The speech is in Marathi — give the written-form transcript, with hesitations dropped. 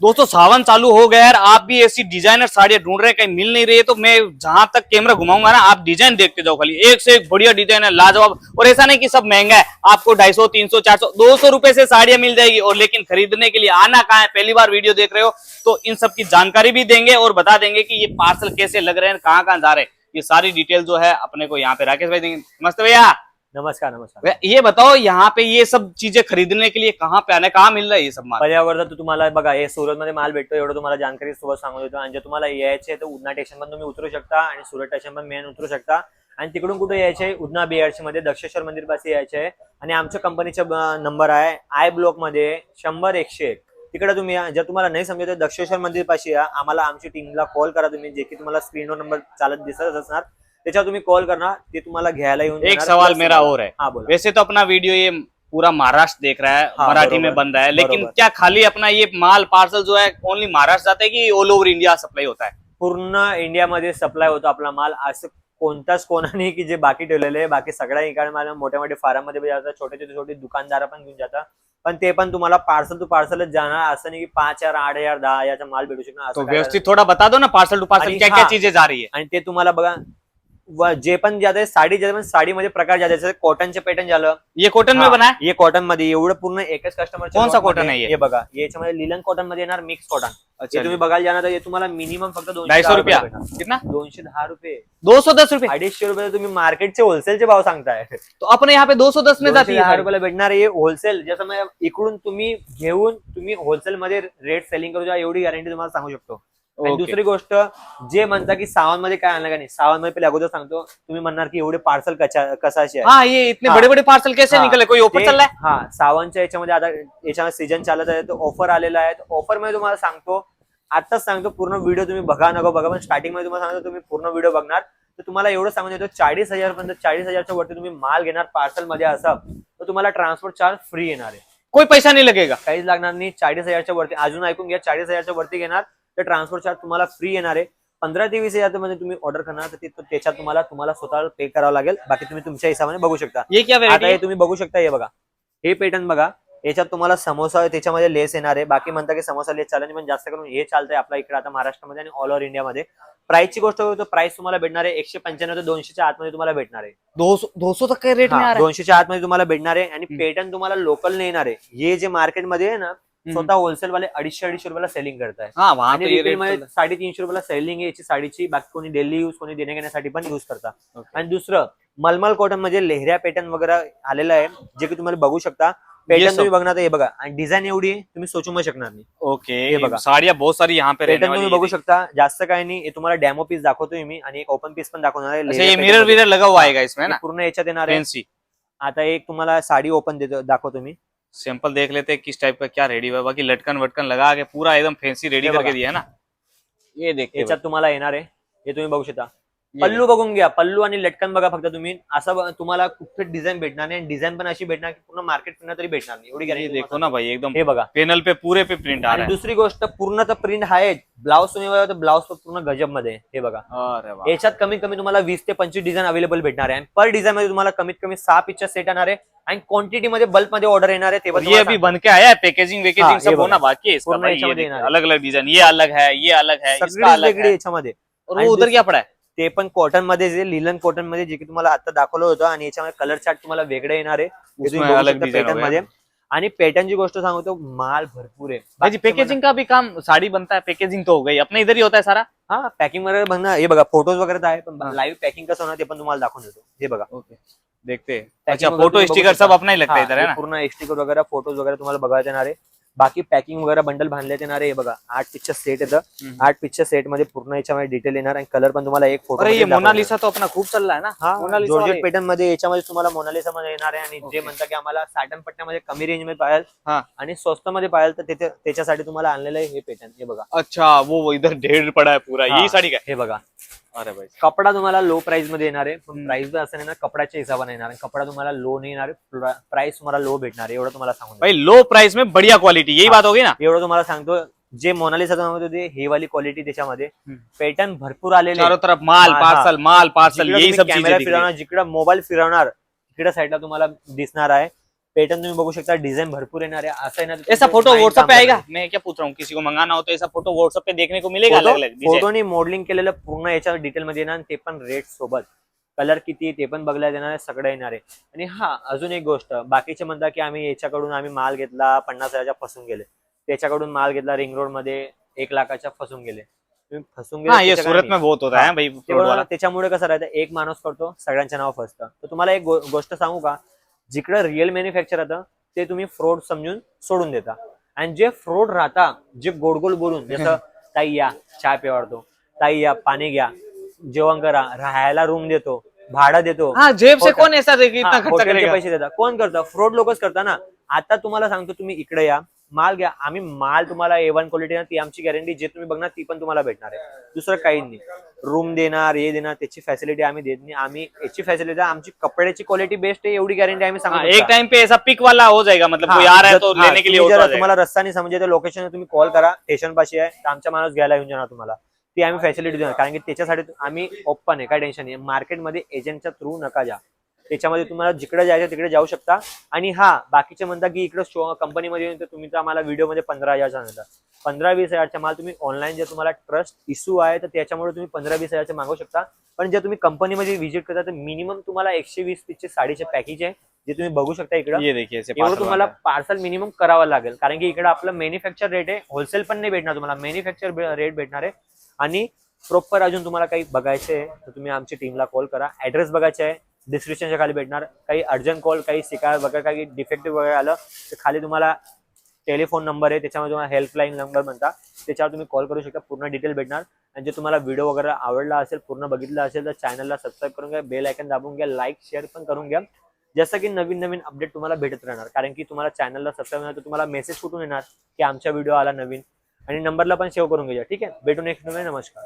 दोस्तों सावन चालू हो गया है, आप भी ऐसी डिजाइनर साड़ियां ढूंढ रहे हैं, कहीं मिल नहीं रही है, तो मैं जहां तक कैमरा घुमाऊंगा ना, आप डिजाइन देखते जाओ, खाली एक से एक बढ़िया डिजाइन है, लाजवाब। और ऐसा नहीं कि सब महंगा है, आपको 250, 300, 400, 200 रुपए से साड़ियां मिल जाएगी। और लेकिन खरीदने के लिए आना कहाँ है, पहली बार वीडियो देख रहे हो तो इन सब की जानकारी भी देंगे और बता देंगे कि ये पार्सल कैसे लग रहे हैं, कहाँ कहाँ जा रहे हैं, ये सारी डिटेल जो है अपने को यहाँ पे राकेश भाई देंगे। नमस्ते भैया। नमस्कार नमस्कार। ये बताओ यहाँ पे ये सब चीजें खरीदने के लिए कहाँ पे आना है, कहाँ मिल रहा है ये सब माल? पर्यावरण तर तुम्हाला बघा, हे सुरतमध्ये माल भेटतो एवढं तुम्हाला जानकारी सोबत सांगू देतो। आणि जर तुम्हाला यायचे तर उधना स्टेशन पण तुम्ही उतरू शकता आणि सुरत स्टेशन पण मेन उतरू शकता। आणि तिकडून कुठे यायचे, उधना बीआरसी मध्ये दक्षेश्वर मंदिर पाशी यायचे आहे। आणि आमच्या कंपनीचा नंबर आहे आय ब्लॉक मध्ये 100-101। तिकडे तुम्ही जर तुम्हाला नाही समजत तर दक्षेश्वर मंदिर पाशी या, आम्हाला आमची टीमला कॉल करा तुम्ही, जे की तुम्हाला स्क्रीनवर नंबर चालत दिसत असणार, त्याच्यावर तुम्ही कॉल करना, ते तुम्हाला घ्यायला येऊन। एक सवाल मेरा और है, हाँ बोला। वैसे तो अपना वीडियो ये पूरा महाराष्ट्र देख रहा है, हाँ, मराठी में बरोबर, बन रहा है, लेकिन बरोबर। क्या खाली अपना ये माल पार्सल जो है ओनली महाराष्ट्र जाता है कि ऑल ओव्हर इंडिया सप्लाई होता है? पूर्ण इंडियामध्ये सप्लाय होतो आपला माल। असं कोणताच कोणा नाही की जे बाकी ठेवलेले आहे, बाकी सगळ्या ठिकाणी मला मोठ्या मोठ्या फार्म मध्ये जातात, छोटे दुकानदार पण घेऊन जातात, पण ते पण तुम्हाला पार्सल टू पार्सलच जाणार, असं नाही की 5,000, 8,000, 10,000 माल भेटू शकणार। तो व्यवस्थित थोड़ा बता दो ना, पार्सल टू पार्सल आणि क्या क्या हाँ, चीजें जा रही है? आणि ते तुम्हाला बघा जे पण ज्यादा आहे, साडी ज्यादा पण साडीमध्ये प्रकार ज्यादा आहे, कॉटनचे पॅटर्न झालं, ये कॉटन में बना है? हे कॉटन मध्ये एवढं पूर्ण एकच कस्टमर। कौन सा cotton है ये? हे बघा, याच्यामध्ये लिलन कॉटन मध्ये येणार, मिक्स कॉटन। अच्छा, हे तुम्ही बघायला जाणार तर हे तुम्हाला मिनिमम फक्त 250 रुपया कितना? 210 रुपये, 210 रुपये? 250 रुपये तुम्ही मार्केटचे होलसेलचे भाव सांगताय। तो अपने यहाँ पे 210 में जाती है 210 साड़ी? रुपयाला भेटणार आहे होलसेल। जसं मग इकडून तुम्ही घेऊन तुम्ही होलसेल मध्ये रेट सेलिंग करू शकता, एवढी गॅरंटी तुम्हाला सांगू शकतो। आणि ओके। दुसरी गोष्ट, जे म्हणता की सावन मध्ये काय आणलं का नाही, सावन मध्ये पहिले अगोदर सांगतो, तुम्ही म्हणणार की एवढे पार्सल कशाचे आहे। हाँ, ये इतने हाँ। बड़े बड़े पार्सल कैसे हाँ, निकले, कोई ऑफर ते- चल रहा है? हा, सावनच्या याच्यामध्ये आता याच्यामध्ये सीजन चालत आहे, तो ऑफर आलेला आहे। ऑफर मध्ये तुम्हाला सांगतो, आताच सांगतो, पूर्ण व्हिडिओ तुम्ही बघा नको बघा, पण स्टार्टिंग मध्ये तुम्हाला सांगतो, तुम्ही पूर्ण व्हिडिओ बघणार तर तुम्हाला एवढं सांगून देतो, 40,000 पर्यंत, 40,000च्या वरती तुम्ही माल घेणार पार्सल मध्ये असा, तर तुम्हाला ट्रान्सपोर्ट चार्ज फ्री येणार आहे, कोई पैसा नहीं लगेगा? काहीच लागणार नाही। 40,000च्या वरती, अजून ऐकून घ्या, 40,000च्या वरती घेणार तर ट्रान्सपोर्ट चार्ज तुम्हाला फ्री येणार आहे। 15 ते 20,000 मध्ये तुम्ही ऑर्डर करणार तर त्याच्यात तुम्हाला स्वतः पे करावं लागेल, बाकी तुम्ही तुमच्या हिशोबाने बघू शकता। ये क्या आता वेरायटी हे है? तुम्ही बघू शकता, हे बघा, हे पॅटर्न बघा, याच्यात तुम्हाला समोसा आहे, त्याच्यामध्ये लेस येणार आहे। बाकी म्हणता की समोसा लेस चालत नाही, पण जास्त करून हे चालतंय आपल्या इकडे आता महाराष्ट्रामध्ये आणि ऑल ओव्हर इंडियामध्ये। प्राइसची गोष्ट होतो, प्राइस तुम्हाला भेटणार आहे 195 ते 200च्या आतमध्ये तुम्हाला भेटणार आहे। 200 तक के रेट में आ रहा है? 200च्या आतमध्ये तुम्हाला भेटणार आहे। आणि पॅटर्न तुम्हाला लोकल नाही येणार आहे, हे जे मार्केटमध्ये आहे ना, स्वतः होलसेल वाले 250-250 रुपयाला सेलिंग करताय। हाँ, वहाँ आणि तो ये रिटेल रेट मध्ये चल रहा 350 रुपयाला सेलिंग आहे याची साडीची। बाकी कोणी डेली यूज, कोणी देण्या घेण्यासाठी पण यूज करता। है। आणि दुसरं, मलमल कॉटन मध्ये लेहऱ्या पॅटर्न वगैरे आलेला आहे, जे की तुम्हाला बघू शकता। पॅटर्न सब- तुम्ही बघणार तर हे बघा, आणि डिझाईन एवढी आहे, तुम्ही सोचू पण शकणार नाही। ओके, ये बघा। साड़ियाँ बहुत सारी यहाँ पे रहने पॅटर्न वाली तुम्ही बघू शकता, जास्त काही नाही। हे तुम्हाला डेमो पीस दाखवतोय मी, आणि एक ओपन पीस पण दाखवणार आहे। अच्छा, लेहऱ्या ये pattern मिरर मध्ये. विरर लगा हुआ आएगा इसमें हे ना, पूर्ण याच्यात येणार आहे। फैंसी। आता एक तुम्हाला साडी ओपन दाखवतो मी, सैंपल देख लेते हैं किस टाइप का क्या रेडी हुआ, बाकी लटकन वटकन लगा के पूरा एकदम फैंसी रेडी ये करके बघा। दिया है ना। ये देखते हैं याच्यात तुम्हाला येणार आहे, हे तुम्ही बघू शकता। ये पल्लू बघून घ्या, पल्लू आणि लटकन बघा फक्त तुम्ही, असं तुम्हाला कुठे डिझाइन भेटणार नाही, डिझाइन पण अशी भेटणार की पूर्ण मार्केट फिरणार तरी भेटणार नाही, एवढी ये गॅरंटी देखो ना भाई, एकदम हे बघा। पैनल पे पूरे पे प्रिंट आ आणि रहा है। दुसरी गोष्ट, पूर्ण तर प्रिंट आहे, ब्लाउज तुम्ही बघा तर ब्लाउज पूर्ण गजब मध्ये आहे। हे बघा, अरे वाह, याच्यात कमीत कमी तुम्हाला 20 ते 25 डिझाईन अवेलेबल भेटणार आहे। आणि पर डिझाईन मध्ये तुम्हाला कमीत कमी 6 पिक्चर सेट येणार आहे, आणि क्वांटिटी मध्ये बल्क मध्ये ऑर्डर येणार आहे। ते पण और ये तुम्हाला अभी सांगतो। बन के आया है, पैकेजिंग हाँ, वैकेजिंग ये सब होना बघा। बाकी है इसका पूर्ण भाई। याच्यामध्ये ये येणार आहे। अलग अलग डिजाइन, ये अलग है, ये अलग है, इसका सगळी अलग वेगळी है। याच्यामध्ये। और आणि वो उधर क्या पड़ा है? ते पण कॉटन मध्ये, जे लिलन कॉटन मध्ये, जे की तुम्हाला आता दाखवलं होतं, आणि याच्यामध्ये कलर चार्ट तुम्हाला वेगळे येणार आहे, हे उसमें तुम्ही बघू अलग शकता डिजाइन पॅटर्न हो मध्ये। गया। आणि पॅटर्नची गोष्ट सांगतो, माल भरपूर आहे भाई जी, पैकेजिंग का भी काम, साड़ी बनता है, पैकेजिंग तो हो गई, अपने इधर ही होता है सारा। हा, पॅकिंग वगैरे बघा, हे बघा, फोटोज वगैरे तर आहे, पण हाँ। लाईव्ह पॅकिंग कसं होणार ते पण तुम्हाला दाखवून देतो। हे बघा, ओके, देखते हैं। Packing अच्छा, वगैरे फोटो तुम्ही बघू स्टिकर शकता। सब अपना ही लगता है हा, इधर है हे ना। पूर्ण स्टिकर वगैरे, फोटोज वगैरे तुम्हाला बघायला येणार आहे। बाकी पॅकिंग वगैरे बंडल बांधण्यात येणार आहे। हे बघा, 8 पिक्चर सेट येतं, 8 पिक्चर सेट मध्ये पूर्ण याच्यामध्ये डिटेल येणार, आणि कलर पण तुम्हाला एक फोटो। अरे ये मोनालिसा तो अपना खूप चल रहा है ना। मोनालिसा वाला जॉर्जेट पॅटर्न मध्ये याच्यामध्ये तुम्हाला मोनालिसा मध्ये येणार आहे। आणि जे Okay. म्हणता की आम्हाला साटन पट्ट्यामध्ये कमी रेंज मध्ये पाहिजे हाँ, आणि स्वस्त मध्ये पाहिजे, तर त्याच्यासाठी तुम्हाला आणलेलं आहे हे पॅटर्न। हे बघा, अच्छा, वो इधर ढेर पड़ा है पूरा, हाँ। यही साड़ी का हे बघा, है? अरे भाई, कपडा तुम्हाला लो प्राइस मध्ये येणार आहे, पण प्राइस असं नाही ना, कपड्याच्या हिशोबाने येणार आहे। कपडा तुम्हाला लो नाही येणार आहे, प्राइस तुम्हाला लो भेटणार आहे, एवढं तुम्हाला सांगून देतो। भाई लो प्राइस में बढ़िया क्वालिटी, यही बात होगी ना। एवढं तुम्हाला सांगतो। जे मोनालिसा तुम्हाला होते, हे वाली क्वालिटी त्याच्यामध्ये पॅटर्न भरपूर आलेले चारों तरफ माल हाँ, पार्सल, माल पार्सल, यही सब कॅमेरा चीजें दिख रही फिरवणार, जिकडे मोबाईल फिरवणार तिकडे साईडला तुम्हाला दिसणार आहे। पैटर्न तुम्ही बघू शकता, डिझाईन भरपूर येणार आहे. असं येणार ऐसा फोटो व्हाट्सएप पे आएगा? मैं क्या पूछ रहा हूँ, किसी को मंगाना हो तो ऐसा फोटो व्हाट्सएप पे देखने को मिलेगा अलग अलग डिजाइन? फोटोनी मॉडेलिंग केलेलं पूर्ण याच्या डिटेल मध्ये येणार, ते पण रेट सोबत. कलर किती ते पण बघायला येणार आहे, सगळं येणार आहे. आणि हा अजून एक गोष्ट, बाकीचे म्हणतात की आम्ही याच्याकडून आम्ही माल घेतला 50,000च्या फसून गेले, त्याच्याकडून माल घेतला रिंग रोड मध्ये 1,00,000च्या फसून गेले. तुम्ही फसून हाँ, ये त्याचं सूरत काय में बहुत होता है भाई नाही. फ्रॉड वाला. त्याच्यामुळे कसं राहतं, एक माणूस करतो सगळ्यांच्या नाव फसतं. तर तुम्हाला एक गोष्ट सांगू का, जिकडे रिअल मॅन्युफॅक्चर राहतं ते तुम्ही फ्रॉड समजून सोडून देता, आणि जे फ्रॉड राहता, जे गोड गोड बोलून जसं ताई या चहा पिवाडतो, ताई या पाणी घ्या, जेवण करा, राहायला रूम देतो, भाडं देतो. हाँ, जेब से कौन ऐसा इतना खर्चा हॉटेलचे करेगा? पैसे देतात, कोण करतं? फ्रॉड लोकच करता ना. आता तुम्हाला सांगतो, तुम्ही इकडे या, माल घ्या, आम्ही माल तुम्हाला A1 क्वालिटी ना, ती आमची गॅरंटी, जे तुम्ही बघणार ती पण तुम्हाला भेटणार आहे. दुसरं काही नाही. रूम देणार, हे देणार, त्याची फॅसिलिटी आम्ही देत नाही. आम्ही याची फॅसिलिटी, आमची कपड्याची क्वालिटी बेस्ट आहे एवढी गॅरंटी आम्ही हाँ, सांगतो. एक टाइम पे ऐसा पिक वाला हो जाएगा, मतलब कोई आ रहा है तो लेने के लिए होता है. तुम्हाला रस्ता नाही समजे तर लोकेशन तुम्ही कॉल करा, स्टेशन पाशी आहे, तर आमचा माणूस घ्यायला येऊन जाणार तुम्हाला. ती आम्ही फॅसिलिटी देणार, कारण की त्याच्यासाठी आम्ही ओपन आहे, काय टेन्शन नाही. मार्केटमध्ये एजंटच्या थ्रू नका जा, त्याच्यामध्ये तुम्हाला जिकडे जायचं तिकडे जाऊ शकता. आणि हा, बाकीचे म्हणता की इकडे कंपनीमध्ये येऊन तर तुम्ही तर आम्हाला व्हिडिओमध्ये 15,000 सांगता. 15-20,000चा माल तुम्ही ऑनलाईन जर तुम्हाला ट्रस्ट इश्यू आहे तर त्याच्यामुळे तुम्ही 15-20,000चे मागू शकता. पण जर तुम्ही कंपनीमध्ये व्हिजिट करता तर मिनिमम तुम्हाला 120-30 साडीचे पॅकेज आहे, जे तुम्ही बघू शकता इकडे. ये देखिए ऐसे एवढं parcel तुम्हाला वाला है. पार्सल मिनिमम करावं लागेल, कारण की इकडे आपलं मॅन्युफॅक्चर रेट आहे, होलसेल पण नाही भेटणार तुम्हाला, मॅन्युफॅक्चर रेट भेटणार आहे. आणि प्रॉपर अजून तुम्हाला काही बघायचे आहे तर तुम्ही आमच्या टीमला कॉल करा. ऍड्रेस बघायचे आहे, डिस्क्रिप्शनच्या खाली भेटणार. काही अर्जंट कॉल, काही शिकाय वगैरे, काही डिफेक्टिव्ह वगैरे आलं तर खाली तुम्हाला टेलिफोन नंबर आहे, त्याच्यामध्ये तुम्हाला हेल्पलाईन नंबर म्हणता, त्याच्यावर तुम्ही कॉल करू शकता. पूर्ण डिटेल भेटणार. आणि जे तुम्हाला व्हिडिओ वगैरे आवडला असेल, पूर्ण बघितला असेल तर चॅनलला सबस्क्राईब करून घ्या, बेल आयकन दाबून घ्या, लाईक शेअर पण करून घ्या, जसं की नवीन नवीन अपडेट तुम्हाला भेटत राहणार. कारण की तुम्हाला चॅनलला सबस्क्राईब नाही तर तुम्हाला मेसेज कुठून येणार की आमचा व्हिडिओ आला नवीन. आणि नंबरला पण सेव्ह करून घ्या. ठीक आहे, भेटू नेक्स्ट. नमस्कार.